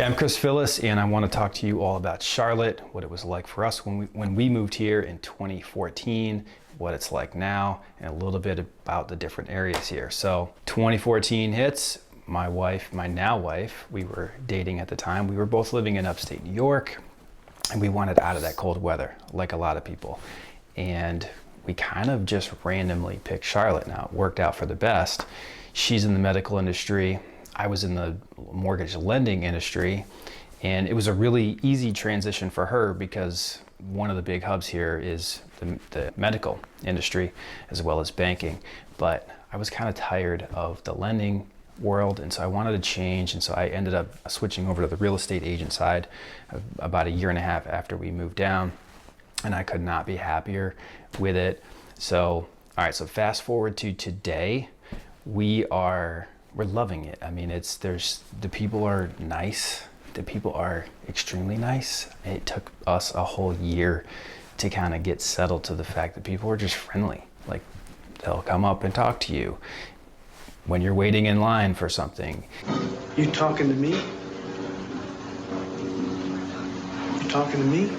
Hey, I'm Chris Phillis, and I want to talk to you all about Charlotte, what it was like for us when we moved here in 2014, what it's like now, and a little bit about the different areas here. So 2014 hits, my wife, my now wife, we were dating at the time. We were both living in upstate New York, and we wanted out of that cold weather, like a lot of people. And we kind of just randomly picked Charlotte. Now, it worked out for the best. She's in the medical industry. I was in the mortgage lending industry, and it was a really easy transition for her because one of the big hubs here is the medical industry as well as banking. But I was kind of tired of the lending world, and so I wanted to change, and so I ended up switching over to the real estate agent side about a year and a half after we moved down, and I could not be happier with it. So, all right, so fast forward to today, we're loving it. I mean, the people are nice. The people are extremely nice. It took us a whole year to kind of get settled to the fact that people are just friendly. Like, they'll come up and talk to you when you're waiting in line for something. You talking to me? You talking to me?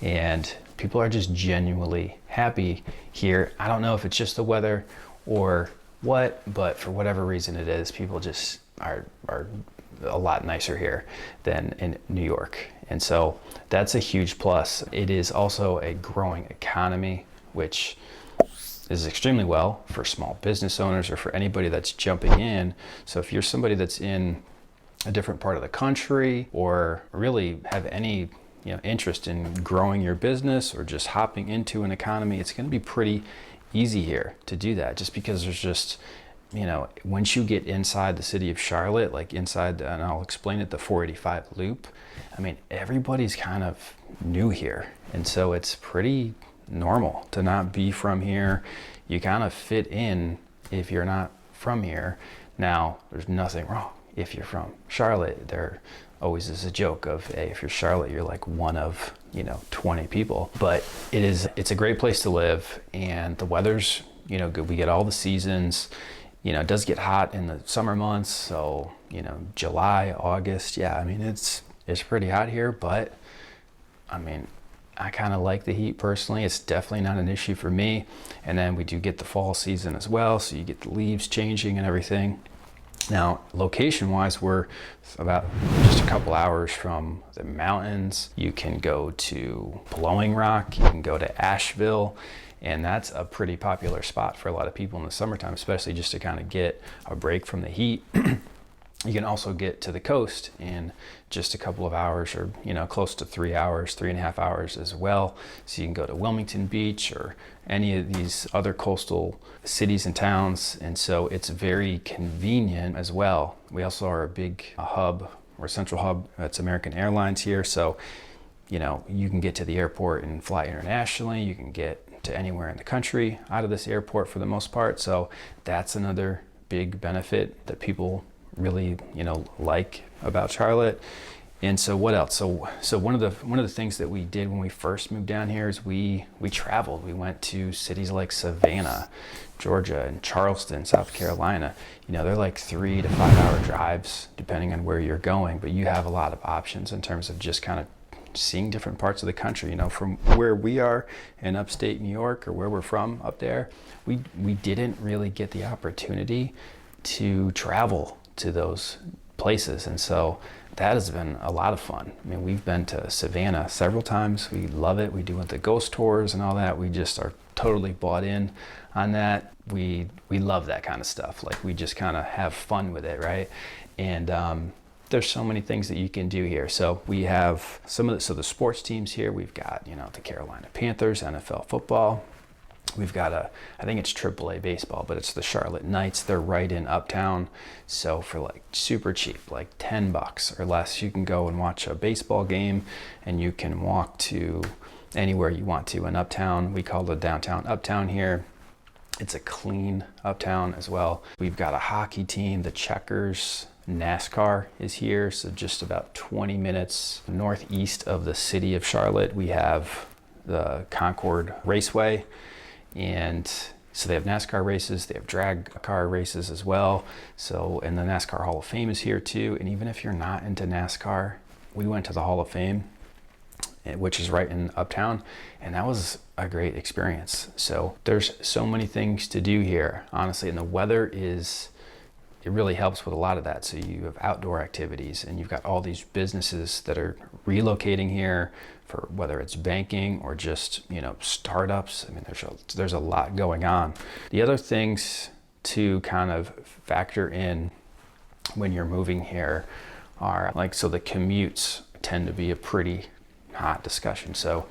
And people are just genuinely happy here. I don't know if it's just the weather or what, but for whatever reason it is, people just are a lot nicer here than in New York. And so that's a huge plus. It is also a growing economy, which is extremely well for small business owners or for anybody that's jumping in. So if you're somebody that's in a different part of the country or really have any interest in growing your business or just hopping into an economy, it's going to be pretty easy here to do that, just because there's just, once you get inside the city of Charlotte, like inside, and I'll explain it, the 485 loop, I mean, everybody's kind of new here. And so it's pretty normal to not be from here. You kind of fit in if you're not from here. Now, there's nothing wrong if you're from Charlotte. There always is a joke of, hey, if you're Charlotte, you're like one of 20 people. But it's a great place to live, and the weather's good. We get all the seasons. It does get hot in the summer months, so July, August, yeah, I mean it's pretty hot here, but I mean I kind of like the heat personally. It's definitely not an issue for me. And then we do get the fall season as well, so you get the leaves changing and everything. Now, location-wise, we're about just a couple hours from the mountains. You can go to Blowing Rock, you can go to Asheville, and that's a pretty popular spot for a lot of people in the summertime, especially just to kind of get a break from the heat. You can also get to the coast in just a couple of hours, or close to 3 hours, 3.5 hours as well. So you can go to Wilmington Beach or any of these other coastal cities and towns, and so it's very convenient as well. We also are a big hub, or central hub. That's American Airlines here, so you can get to the airport and fly internationally. You can get to anywhere in the country out of this airport for the most part. So that's another big benefit that people really like about Charlotte. And so what else? So one of the things that we did when we first moved down here is we traveled. We went to cities like Savannah, Georgia, and Charleston, South Carolina. They're like 3 to 5 hour drives depending on where you're going, but you have a lot of options in terms of just kind of seeing different parts of the country. From where we are in upstate New York, or where we're from up there, we didn't really get the opportunity to travel to those places, and so that has been a lot of fun. I mean, we've been to Savannah several times. We love it. We do the ghost tours and all that. We just are totally bought in on that. We love that kind of stuff. Like, we just kind of have fun with it, right? And there's so many things that you can do here. So we have the sports teams here. We've got the Carolina Panthers, NFL football. We've got I think it's AAA baseball, but it's the Charlotte Knights. They're right in Uptown. So for like super cheap, like $10 or less, you can go and watch a baseball game, and you can walk to anywhere you want to in Uptown. We call it downtown Uptown here. It's a clean Uptown as well. We've got a hockey team, the Checkers. NASCAR is here, so just about 20 minutes northeast of the city of Charlotte, we have the Concord Raceway. And So they have NASCAR races, they have drag car races as well. So, and the NASCAR Hall of Fame is here too. And even if you're not into NASCAR, we went to the Hall of Fame, which is right in Uptown, and that was a great experience. So there's so many things to do here, honestly, and the weather it really helps with a lot of that. So you have outdoor activities, and you've got all these businesses that are relocating here for whether it's banking or just, startups. I mean, there's a lot going on. The other things to kind of factor in when you're moving here are the commutes tend to be a pretty hot discussion. So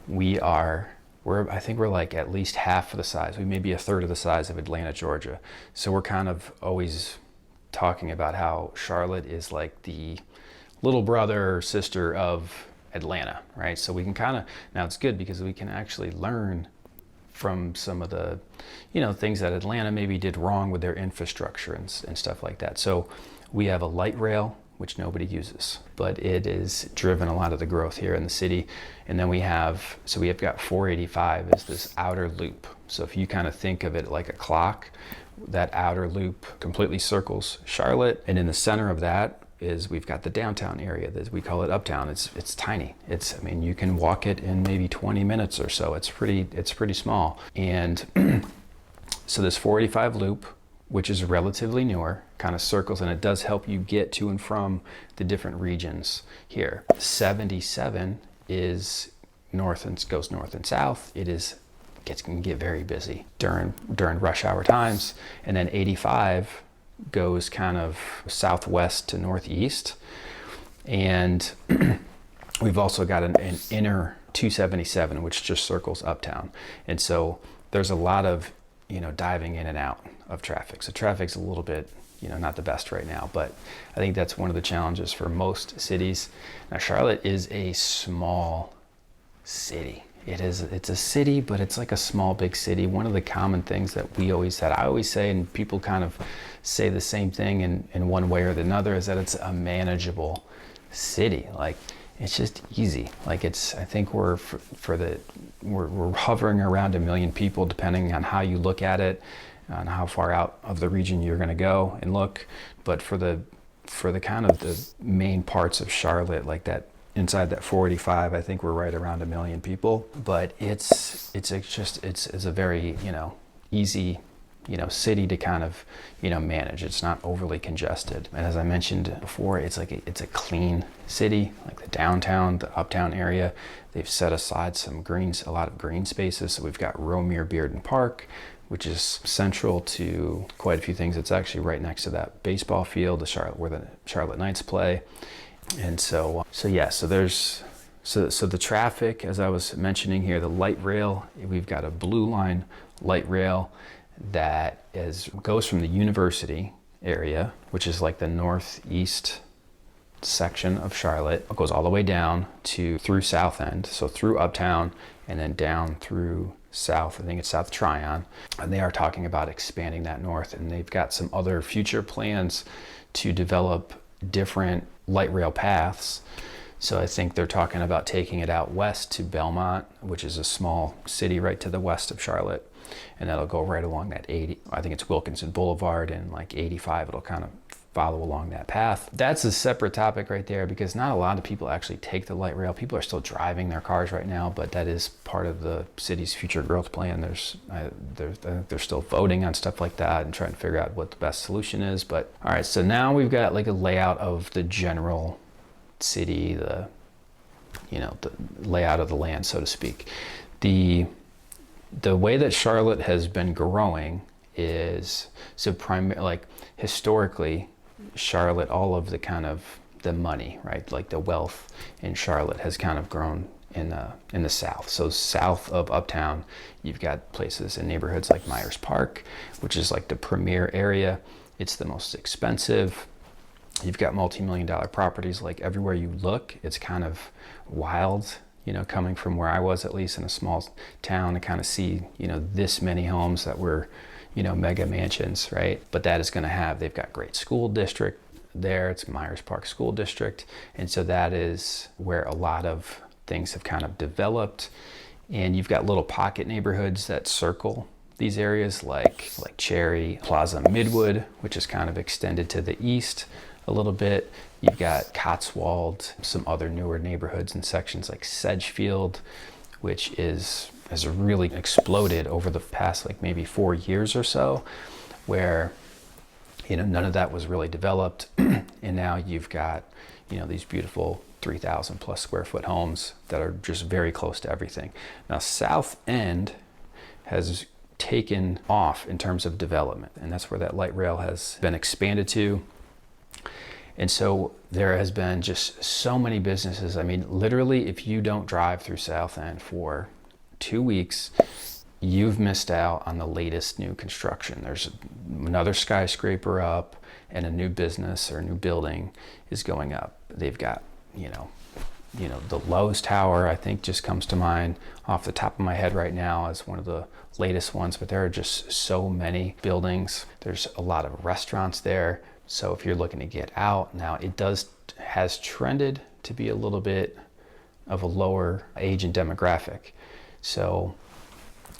I think we're like at least half of the size. We may be a third of the size of Atlanta, Georgia. So we're kind of always talking about how Charlotte is like the little brother or sister of Atlanta, right? So we can now it's good because we can actually learn from some of the, things that Atlanta maybe did wrong with their infrastructure and stuff like that. So we have a light rail, which nobody uses, but it is driven a lot of the growth here in the city. And then we have got 485 as this outer loop. So if you kind of think of it like a clock, that outer loop completely circles Charlotte. And in the center of that is we've got the downtown area that we call it Uptown. It's tiny. You can walk it in maybe 20 minutes or so. It's pretty small. And so this 485 loop, which is relatively newer, kind of circles, and it does help you get to and from the different regions here. 77 is goes north and south. Can get very busy during rush hour times, and then 85 goes kind of southwest to northeast, and we've also got an inner 277 which just circles Uptown, and so there's a lot of diving in and out of traffic. So traffic's a little bit, not the best right now, but I think that's one of the challenges for most cities. Now, Charlotte is a small city. It's a city, but it's like a small, big city. One of the common things that I always say, and people kind of say the same thing in one way or another, is that it's a manageable city. Like, it's just easy. I think we're hovering around 1 million people, depending on how you look at it, on how far out of the region you're going to go and look. But for the kind of the main parts of Charlotte, like that inside that 485, I think we're right around 1 million people. But it's a very easy city to kind of manage. It's not overly congested, and as I mentioned before, it's a clean city. Like the downtown, the Uptown area, they've set aside a lot of green spaces. So we've got Romare Bearden Park, which is central to quite a few things. It's actually right next to that baseball field, where the Charlotte Knights play. And so the traffic, as I was mentioning here, the light rail, we've got a blue line light rail that goes from the university area, which is like the northeast section of Charlotte. It goes all the way down through Southend, so through Uptown, and then down through South, I think it's South Tryon. And they are talking about expanding that north, and they've got some other future plans to develop different light rail paths. So I think they're talking about taking it out west to Belmont, which is a small city right to the west of Charlotte. And that'll go right along that I think it's Wilkinson Boulevard, and like 85, it'll kind of follow along that path. That's a separate topic right there, because not a lot of people actually take the light rail. People are still driving their cars right now, but that is part of the city's future growth plan. They're still voting on stuff like that and trying to figure out what the best solution is. But all right, so now we've got like a layout of the general city, the layout of the land, so to speak. The way that Charlotte has been growing is historically, Charlotte, all of the kind of the money, right? Like the wealth in Charlotte has kind of grown in the south. So south of Uptown, you've got places and neighborhoods like Myers Park, which is like the premier area. It's the most expensive. You've got multi-million-dollar properties like everywhere you look. It's kind of wild, coming from where I was, at least in a small town, to kind of see, this many homes that were, mega mansions, right? But that is they've got great school district there. It's Myers Park School District. And so that is where a lot of things have kind of developed. And you've got little pocket neighborhoods that circle these areas like Cherry, Plaza Midwood, which is kind of extended to the east a little bit. You've got Cotswold, some other newer neighborhoods and sections like Sedgefield, which has really exploded over the past like maybe 4 years or so, where none of that was really developed. And now you've got these beautiful 3,000 plus square foot homes that are just very close to everything. Now Southend has taken off in terms of development, and that's where that light rail has been expanded to. And so there has been just so many businesses. I mean, literally, if you don't drive through Southend for 2 weeks, you've missed out on the latest new construction. There's another skyscraper up, and a new business or a new building is going up. They've got, the Lowe's Tower, I think, just comes to mind off the top of my head right now as one of the latest ones, but there are just so many buildings. There's a lot of restaurants there. So if you're looking to get out now, has trended to be a little bit of a lower age and demographic. So,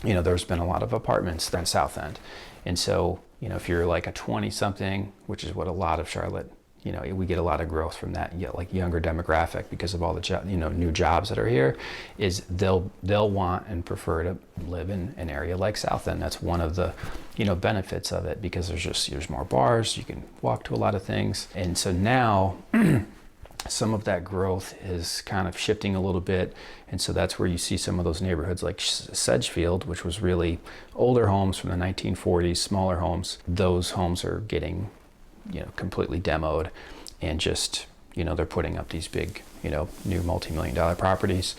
there's been a lot of apartments in Southend. And so, if you're like a 20 something, which is what a lot of Charlotte, we get a lot of growth from that, like younger demographic, because of all the new jobs that are here, is they'll want and prefer to live in an area like Southend. That's one of the benefits of it, because there's more bars, you can walk to a lot of things. And so now some of that growth is kind of shifting a little bit, and so that's where you see some of those neighborhoods like Sedgefield, which was really older homes from the 1940s, smaller homes. Those homes are getting completely demoed, and just they're putting up these big new multi-million-dollar properties.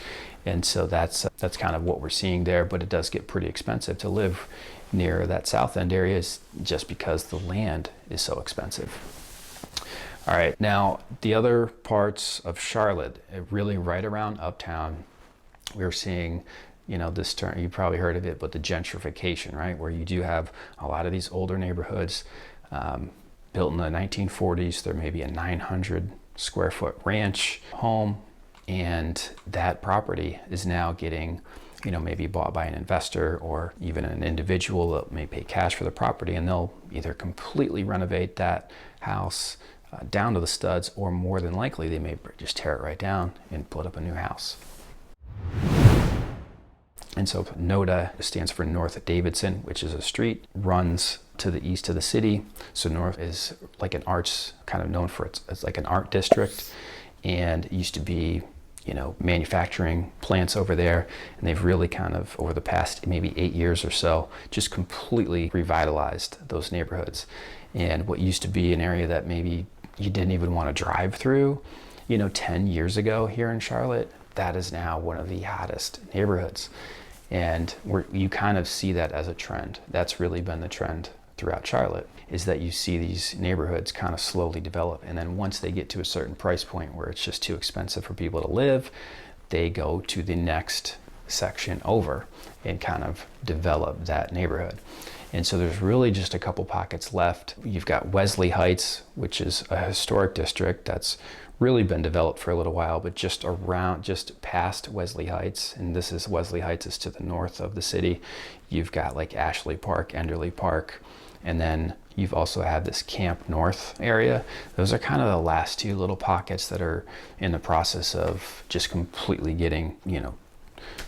And so that's kind of what we're seeing there. But it does get pretty expensive to live near that Southend area, just because the land is so expensive. All right, now the other parts of Charlotte, really right around Uptown, we're seeing this term, you probably heard of it, but the gentrification, right? Where you do have a lot of these older neighborhoods built in the 1940s. There may be a 900 square foot ranch home, and that property is now getting maybe bought by an investor or even an individual that may pay cash for the property, and they'll either completely renovate that house down to the studs, or more than likely they may just tear it right down and put up a new house. And so NoDa stands for North Davidson, which is a street, runs to the east of the city. So North is like an arts, kind of known for it's like an art district, and it used to be manufacturing plants over there. And they've really kind of, over the past maybe 8 years or so, just completely revitalized those neighborhoods. And what used to be an area that maybe you didn't even want to drive through, 10 years ago here in Charlotte, that is now one of the hottest neighborhoods. And you kind of see that as a trend. That's really been the trend throughout Charlotte, is that you see these neighborhoods kind of slowly develop. And then once they get to a certain price point where it's just too expensive for people to live, they go to the next section over and kind of develop that neighborhood. And so there's really just a couple pockets left. You've got Wesley Heights, which is a historic district that's really been developed for a little while, but just past Wesley Heights, and this is Wesley Heights is to the north of the city. You've got like Ashley Park, Enderley Park, and then you've also had this Camp North area. Those are kind of the last two little pockets that are in the process of just completely getting,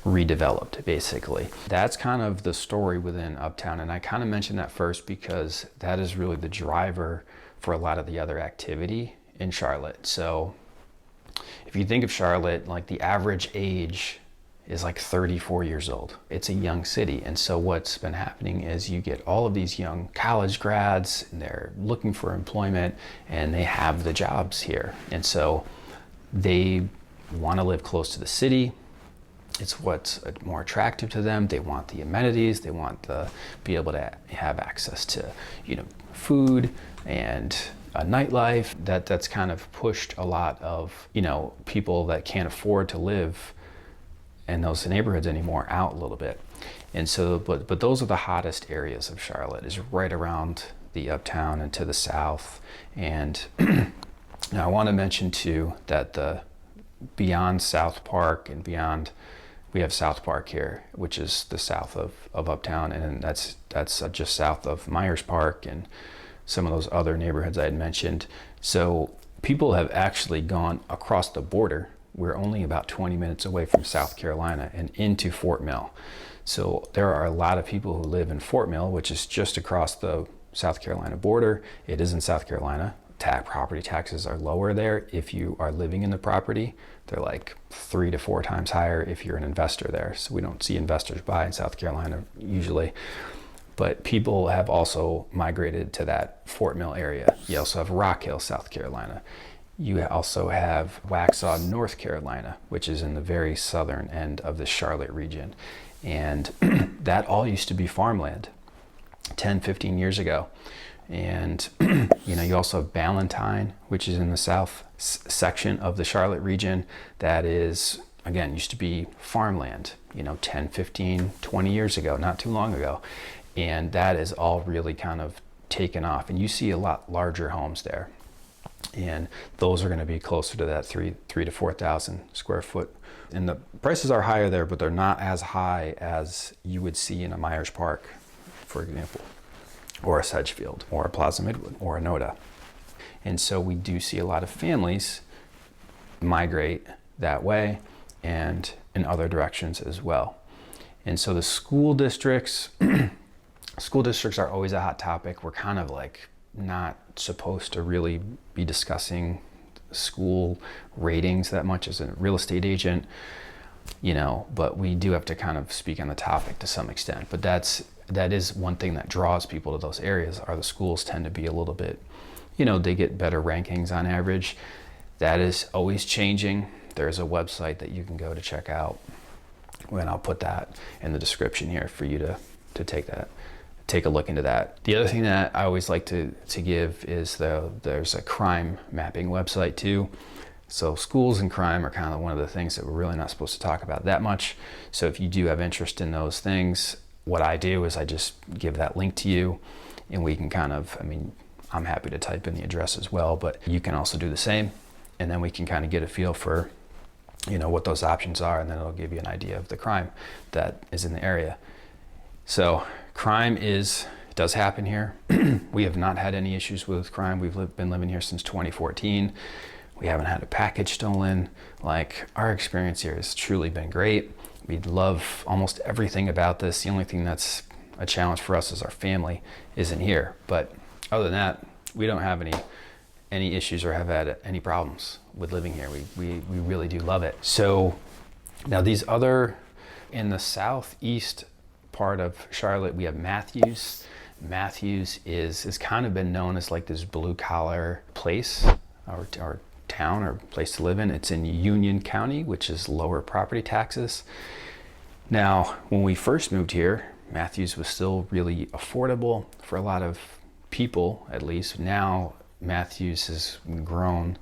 redeveloped, basically. That's kind of the story within Uptown, and I kind of mentioned that first because that is really the driver for a lot of the other activity in Charlotte. So if you think of Charlotte, like the average age is like 34 years old. It's a young city. And so what's been happening is you get all of these young college grads, and they're looking for employment, and they have the jobs here. And so they want to live close to the city. It's what's more attractive to them. They want the amenities. They want to be able to have access to, food and a nightlife. That's kind of pushed a lot of, people that can't afford to live in those neighborhoods anymore out a little bit. And so, but those are the hottest areas of Charlotte, is right around the Uptown and to the south. And now I want to mention too that the beyond South Park and beyond, we have South Park here, which is the south of Uptown, and that's just south of Myers Park and some of those other neighborhoods I had mentioned. So people have actually gone across the border. We're only about 20 minutes away from South Carolina and into Fort Mill. So there are a lot of people who live in Fort Mill, which is just across the South Carolina border. It is in South Carolina. Property taxes are lower there if you are living in the property. They're like 3 to 4 times higher if you're an investor there. So we don't see investors buy in South Carolina usually. But people have also migrated to that Fort Mill area. You also have Rock Hill, South Carolina. You also have Waxhaw, North Carolina, which is in the very southern end of the Charlotte region. And that all used to be farmland 10, 15 years ago. And you also have Ballantyne, which is in the south section of the Charlotte region. That is, again, used to be farmland, 10, 15, 20 years ago, not too long ago. And that is all really kind of taken off. And you see a lot larger homes there. And those are going to be closer to that 3,000 to 4,000 square foot. And the prices are higher there, but they're not as high as you would see in a Myers Park, for example, or a Sedgefield, or a Plaza Midwood, or a NoDa. And so we do see a lot of families migrate that way and in other directions as well. And so the school districts are always a hot topic. We're kind of like not supposed to really be discussing school ratings that much as a real estate agent, but we do have to kind of speak on the topic to some extent. But that is one thing that draws people to those areas, are the schools tend to be a little bit, they get better rankings on average. That is always changing. There's a website that you can go to check out, and I'll put that in the description here for you to take a look into that. The other thing that I always like to give is there's a crime mapping website too. So schools and crime are kind of one of the things that we're really not supposed to talk about that much. So if you do have interest in those things, what I do is I just give that link to you, and we can I'm happy to type in the address as well, but you can also do the same. And then we can kind of get a feel for, what those options are, and then it'll give you an idea of the crime that is in the area. So crime does happen here. We have not had any issues with crime. We've been living here since 2014. We haven't had a package stolen. Like, our experience here has truly been great. We love almost everything about this. The only thing that's a challenge for us is our family isn't here. But other than that, we don't have any issues or have had any problems with living here. We really do love it. So now in the southeast part of Charlotte, we have Matthews. Matthews is kind of been known as like this blue collar place or town or place to live in. It's in Union County, which is lower property taxes. Now, when we first moved here, Matthews was still really affordable for a lot of people, at least. Now Matthews has grown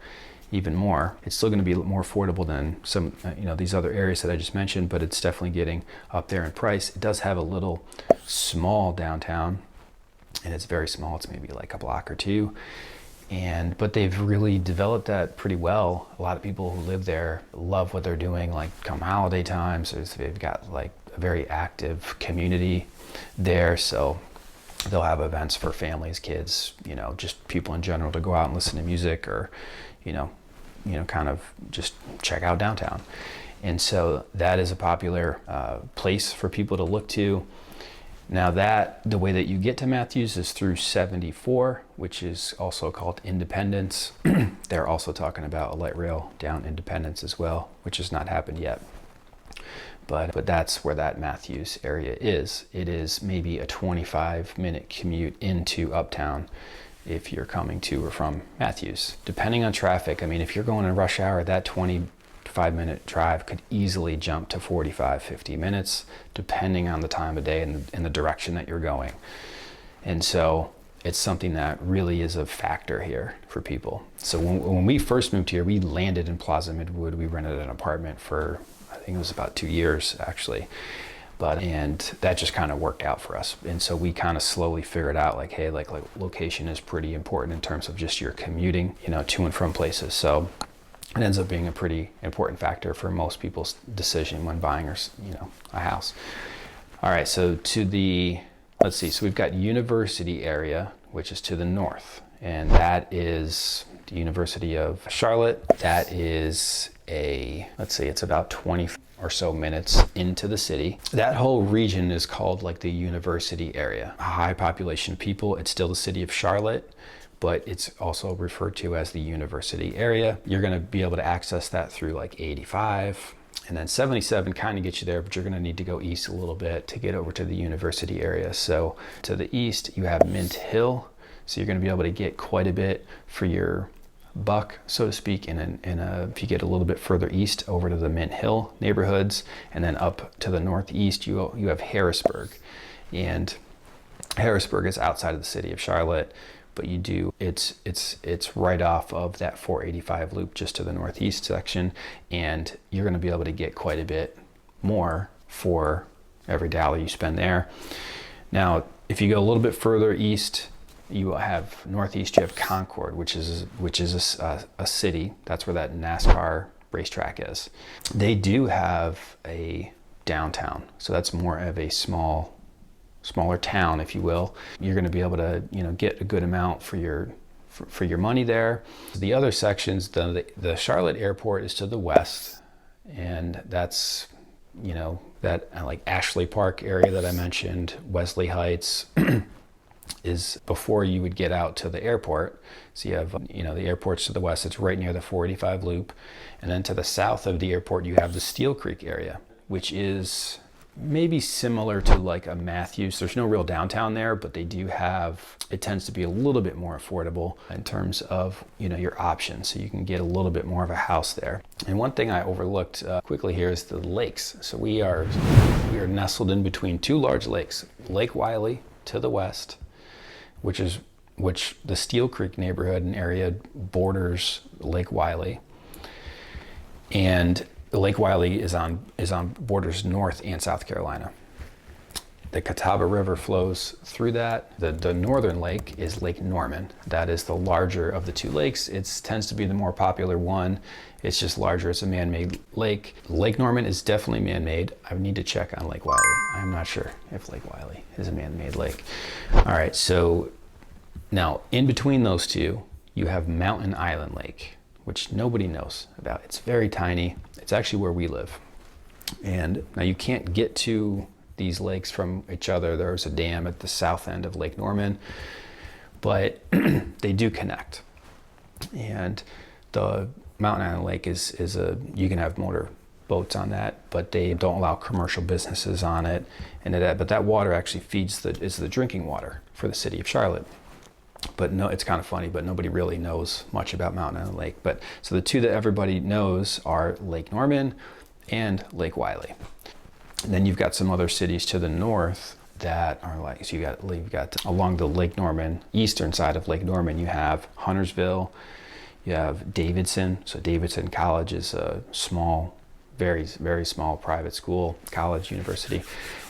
even more. It's still going to be more affordable than some, these other areas that I just mentioned, but it's definitely getting up there in price. It does have a little small downtown, and it's very small. It's maybe like a block or two. But they've really developed that pretty well. A lot of people who live there love what they're doing, like come holiday times. They've got like a very active community there. So they'll have events for families, kids, just people in general to go out and listen to music or, kind of just check out downtown. And so that is a popular place for people to look to. Now the way that you get to Matthews is through 74, which is also called Independence. They're also talking about a light rail down Independence as well, which has not happened yet. But that's where that Matthews area is. It is maybe a 25-minute commute into Uptown if you're coming to or from Matthews. Depending on traffic, if you're going in rush hour, that 25-minute drive could easily jump to 45, 50 minutes, depending on the time of day and the direction that you're going. And so it's something that really is a factor here for people. So when we first moved here, we landed in Plaza Midwood. We rented an apartment for, I think it was about 2 years actually. And that just kind of worked out for us. And so we kind of slowly figured out like, hey, like location is pretty important in terms of just your commuting, to and from places. So it ends up being a pretty important factor for most people's decision when buying or, a house. All right, so let's see, so we've got University area, which is to the north, and that is the University of Charlotte. That is it's about 20 or so minutes into the city. That whole region is called like the University area. A high population of people. It's still the city of Charlotte, but it's also referred to as the University area. You're gonna be able to access that through like 85. And then 77 kind of gets you there, but you're going to need to go east a little bit to get over to the University area. So to the east, you have Mint Hill. So you're going to be able to get quite a bit for your buck, so to speak. If you get a little bit further east over to the Mint Hill neighborhoods, and then up to the northeast, you have Harrisburg. And Harrisburg is outside of the city of Charlotte, but it's right off of that 485 loop just to the northeast section, and you're going to be able to get quite a bit more for every dollar you spend there. Now, if you go a little bit further east, you have northeast, you have Concord, which is a city. That's where that NASCAR racetrack is. They do have a downtown, so that's more of a smaller town, if you will. You're going to be able to, get a good amount for your money there. The other sections, the Charlotte airport is to the west, and that's, that like Ashley Park area that I mentioned, Wesley Heights, is before you would get out to the airport. So you have, the airport's to the west. It's right near the 485 loop, and then to the south of the airport, you have the Steel Creek area, which is maybe similar to like a Matthews. There's no real downtown there, but it tends to be a little bit more affordable in terms of, your options. So you can get a little bit more of a house there. And one thing I overlooked quickly here is the lakes. So we are nestled in between two large lakes, Lake Wylie to the west, which the Steel Creek neighborhood and area borders Lake Wylie. And Lake Wylie is on borders North and South Carolina. The Catawba River flows through that. The northern lake is Lake Norman. That is the larger of the two lakes. It tends to be the more popular one. It's just larger. It's a man-made lake. Lake Norman is definitely man-made. I would need to check on Lake Wylie. I'm not sure if Lake Wylie is a man-made lake. All right, so now in between those two, you have Mountain Island Lake, which nobody knows about. It's very tiny. It's actually where we live. And now you can't get to these lakes from each other. There's a dam at the south end of Lake Norman, but they do connect. And the Mountain Island Lake you can have motor boats on that, but they don't allow commercial businesses on it. But that water actually is the drinking water for the city of Charlotte. But no, it's kind of funny, but nobody really knows much about Mountain Island Lake. But so the two that everybody knows are Lake Norman and Lake Wylie. And then you've got some other cities to the north that are like, so you've got along the Lake Norman, eastern side of Lake Norman, you have Huntersville, you have Davidson. So Davidson College is a small, very, very small private school, college, university,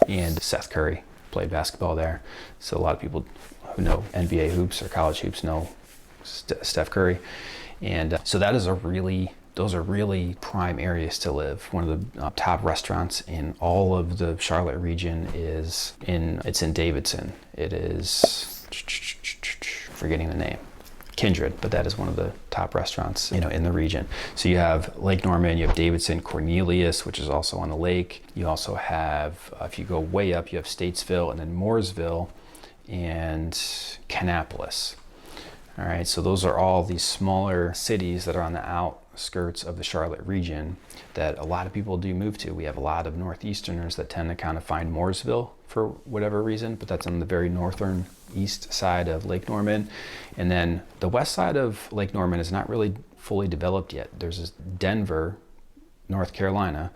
and Seth Curry played basketball there. So a lot of people who know NBA hoops or college hoops know Steph Curry. And so those are really prime areas to live. One of the top restaurants in all of the Charlotte region it's in Davidson. It is, forgetting the name, Kindred, but that is one of the top restaurants, in the region. So you have Lake Norman, you have Davidson, Cornelius, which is also on the lake. You also have, if you go way up, you have Statesville, and then Mooresville and Kannapolis. All right, so those are all these smaller cities that are on the outskirts of the Charlotte region that a lot of people do move to. We have a lot of Northeasterners that tend to kind of find Mooresville for whatever reason, but that's on the very northern east side of Lake Norman. And then the west side of Lake Norman is not really fully developed yet. There's this Denver, North Carolina,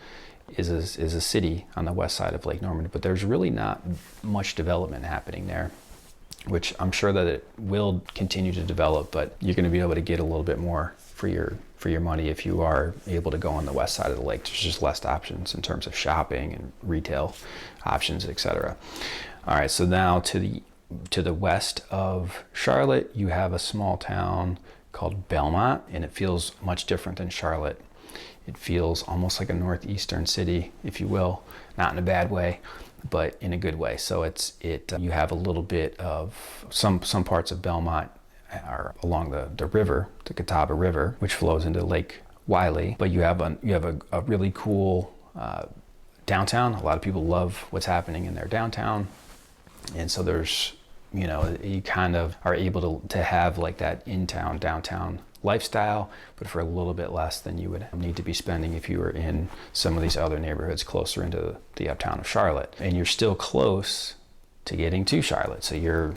is a city on the west side of Lake Norman, but there's really not much development happening there, which I'm sure that it will continue to develop, but you're going to be able to get a little bit more for your money if you are able to go on the west side of the lake. There's just less options in terms of shopping and retail options, etc. All right, so now to the west of Charlotte, you have a small town called Belmont, and it feels much different than Charlotte. It feels almost like a northeastern city, if you will, not in a bad way, but in a good way. So you have a little bit of some parts of Belmont are along the river, the Catawba River, which flows into Lake Wylie. But you have a really cool downtown. A lot of people love what's happening in their downtown, and so there's, you kind of are able to have like that in-town, downtown lifestyle, but for a little bit less than you would need to be spending if you were in some of these other neighborhoods closer into the uptown of Charlotte. And you're still close to getting to Charlotte. So you're,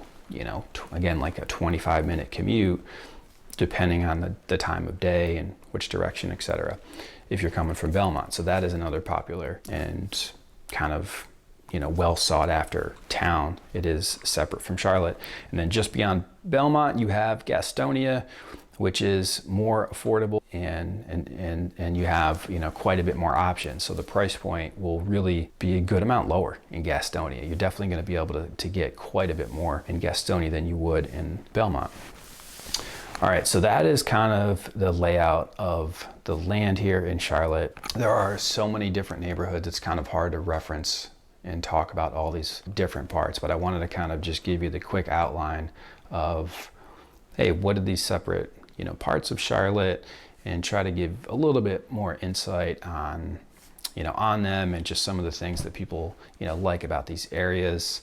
again, like a 25-minute commute, depending on the time of day and which direction, etc., if you're coming from Belmont. So that is another popular and kind of, well sought after town. It is separate from Charlotte. And then just beyond Belmont, you have Gastonia, which is more affordable, and you have quite a bit more options. So the price point will really be a good amount lower in Gastonia. You're definitely going to be able to get quite a bit more in Gastonia than you would in Belmont. All right, so that is kind of the layout of the land here in Charlotte. There are so many different neighborhoods, it's kind of hard to reference and talk about all these different parts, but I wanted to kind of just give you the quick outline of, hey, what are these separate parts of Charlotte, and try to give a little bit more insight on on them and just some of the things that people like about these areas.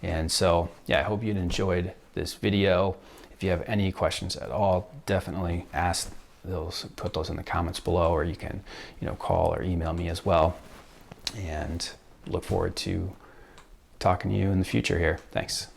And so yeah, I hope you enjoyed this video. If you have any questions at all, definitely ask those, put those in the comments below, or you can call or email me as well, and look forward to talking to you in the future here. Thanks.